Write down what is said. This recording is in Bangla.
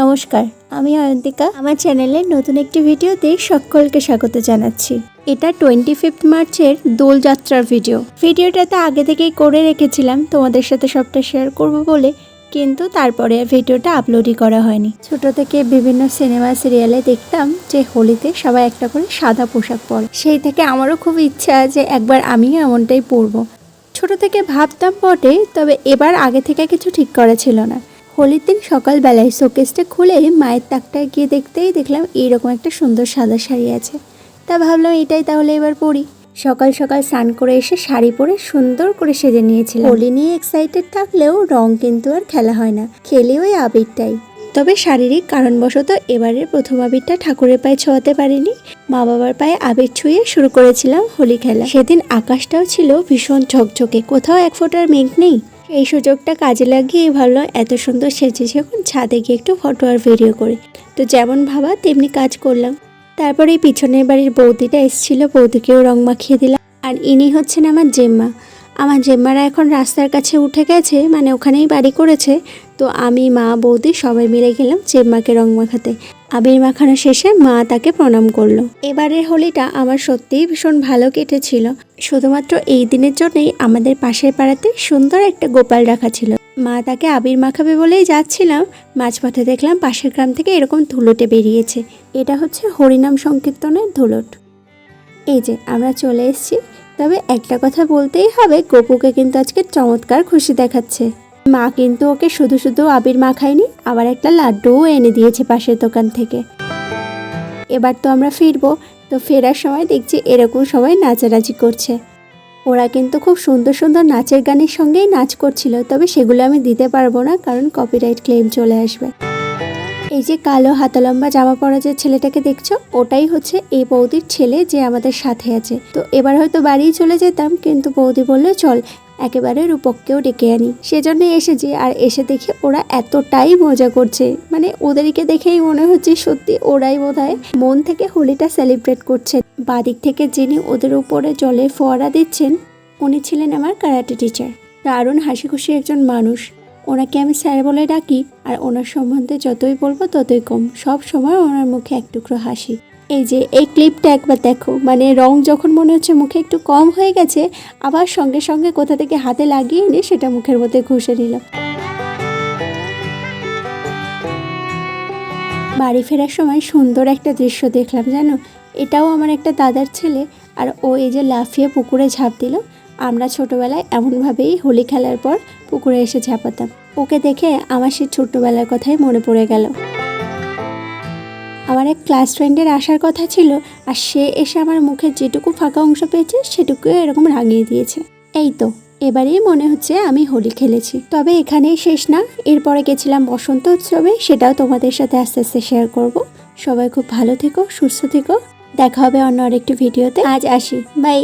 নমস্কার, আমি অয়ন্তিকা। আমার চ্যানেলে নতুন একটি ভিডিওতে সকলকে স্বাগত জানাচ্ছি। এটা 25 মার্চের দোলযাত্রার ভিডিওটাতে আগে থেকেই করে রেখেছিলাম তোমাদের সাথে সবটা শেয়ার করব বলে, কিন্তু তারপরে ভিডিওটা আপলোডই করা হয়নি। ছোট থেকে বিভিন্ন সিনেমা সিরিয়ালে দেখতাম যে হোলিতে সবাই একটা করে সাদা পোশাক পরে, সেই থেকে আমারও খুব ইচ্ছা যে একবার আমিও এমনটাই পরবো। ছোট থেকে ভাবতাম বটে, তবে এবার আগে থেকে কিছু ঠিক করা ছিল না। হোলির দিন সকালবেলায় শোকেসটা খুলে মায়ের তাকটায় গিয়ে দেখতেই দেখলাম এইরকম একটা সুন্দর সাদা শাড়ি আছে। তা ভাবলাম এটাই তাহলে এবার পরি। সকাল সকাল স্নান করে এসে শাড়ি পরে সুন্দর করে সেজে নিয়েছিলাম। হোলি নিয়ে এক্সাইটেড থাকলেও রং কিন্তু আর খেলা হয় না, খেলে ওই আবিরটাই। তবে শারীরিক কারণবশত এবারের প্রথম আবিরটা ঠাকুরের পায়ে ছোঁয়াতে পারিনি। মা বাবার পায়ে আবির ছুঁয়ে শুরু করেছিলাম হোলি খেলা। সেদিন আকাশটাও ছিল ভীষণ ঝকঝকে, কোথাও এক ফোঁটার মেঘ নেই। এই সুযোগটা কাজে লাগিয়ে ভাবলাম এত সুন্দর সেজেছি, এখন ছাদে গিয়ে একটু ফটো আর ভিডিও করি। তো যেমন ভাবা তেমনি কাজ করলাম। তারপরে এই পিছনের বাড়ির বৌদিটা এসেছিল, বৌদিকেও রং মাখিয়ে দিলাম। আর ইনি হচ্ছেন আমার জেম্মা। আমার জেম্মারা এখন রাস্তার কাছে উঠে গেছে, মানে ওখানেই বাড়ি করেছে। তো আমি, মা, বৌদি সবাই মিলে গেলাম জেম্মাকে রং মাখাতে। আবির মাখানো শেষে মা তাকে প্রণাম করলো। এবারের হোলিটা আমার সত্যিই ভীষণ ভালো কেটেছিল। শুধুমাত্র এই দিনের জন্যই আমাদের পাশের পাড়াতে সুন্দর একটা গোপাল রাখা ছিল। মা তাকে আবির মাখাবে বলেই যাচ্ছিলাম, মাঝপথে দেখলাম পাশের গ্রাম থেকে এরকম ধুলোটে বেরিয়েছে। এটা হচ্ছে হরিনাম সংকীর্তনের ধুলোট। এই যে আমরা চলে এসেছি। তবে একটা কথা বলতেই হবে, গপুকে কিন্তু আজকে চমৎকার খুশি দেখাচ্ছে। মা কিন্তু ওকে শুধু শুধু আবির মাখায়নি, আবার একটা লাড্ডুও এনে দিয়েছে পাশের দোকান থেকে। এবার তো আমরা ফিরবো, তো ফেরার সময় দেখছি এরকম সবাই নাচানাচি করছে। ওরা কিন্তু খুব সুন্দর সুন্দর নাচের গানের সঙ্গেই নাচ করছিল, তবে সেগুলো আমি দিতে পারবো না, কারণ কপিরাইট ক্লেম চলে আসবে। এই যে কালো হাতা লম্বা জামা পরা যে ছেলেটাকে দেখছো, ওটাই হচ্ছে এই বৌদির ছেলে যে আমাদের সাথে আছে। তো এবার হয়তো বাড়ি চলে যেতাম, কিন্তু বৌদি বললো চল একেবারে রূপককেও ডেকে আনি, সেজন্য এসেছি। আর এসে দেখি ওরা এতটাই মজা করছে, মানে ওদেরকে দেখেই মনে হচ্ছে সত্যি ওরাই বোধহয় মন থেকে হোলিটা সেলিব্রেট করছে। বাদিক থেকে যিনি ওদের উপরে জলে ফোয়ারা দিচ্ছেন, উনি ছিলেন আমার ক্যারাটে টিচার। দারুণ হাসি খুশি একজন মানুষ। ওনাকে আমি স্যার বলে ডাকি, আর ওনার সম্বন্ধে যতই বলবো ততই কম। সব সময় ওনার মুখে এক টুকরো হাসি। এই যে এই ক্লিপটা একবার দেখো, মানে রং যখন মনে হচ্ছে মুখে একটু কম হয়ে গেছে, আবার সঙ্গে সঙ্গে কোথা থেকে হাতে লাগিয়ে এনে সেটা মুখের মধ্যে ঘষে নিল। বাড়ি ফেরার সময় সুন্দর একটা দৃশ্য দেখলাম জানো। এটাও আমার একটা দাদার ছেলে, আর ও এই যে লাফিয়ে পুকুরে ঝাঁপ দিল। আমরা ছোটোবেলায় এমনভাবেই হোলি খেলার পর পুকুরে এসে ঝাঁপাতাম। ওকে দেখে আমার সেই ছোট্টবেলার কথাই মনে পড়ে গেল। আমার এক ক্লাস ফ্রেন্ডের আসার কথা ছিল, আর সে এসে আমার মুখের যেটুকু ফাঁকা অংশ পেয়েছে সেটুকু এরকম রাঙিয়ে দিয়েছে। এই তো এবারেই মনে হচ্ছে আমি হোলি খেলেছি। তবে এখানেই শেষ না, এরপরে গেছিলাম বসন্ত উৎসবে, সেটাও তোমাদের সাথে আস্তে আস্তে শেয়ার করব। সবাই খুব ভালো থেকো, সুস্থ থেকো। দেখা হবে অন্য আরেকটি ভিডিওতে। আজ আসি, বাই।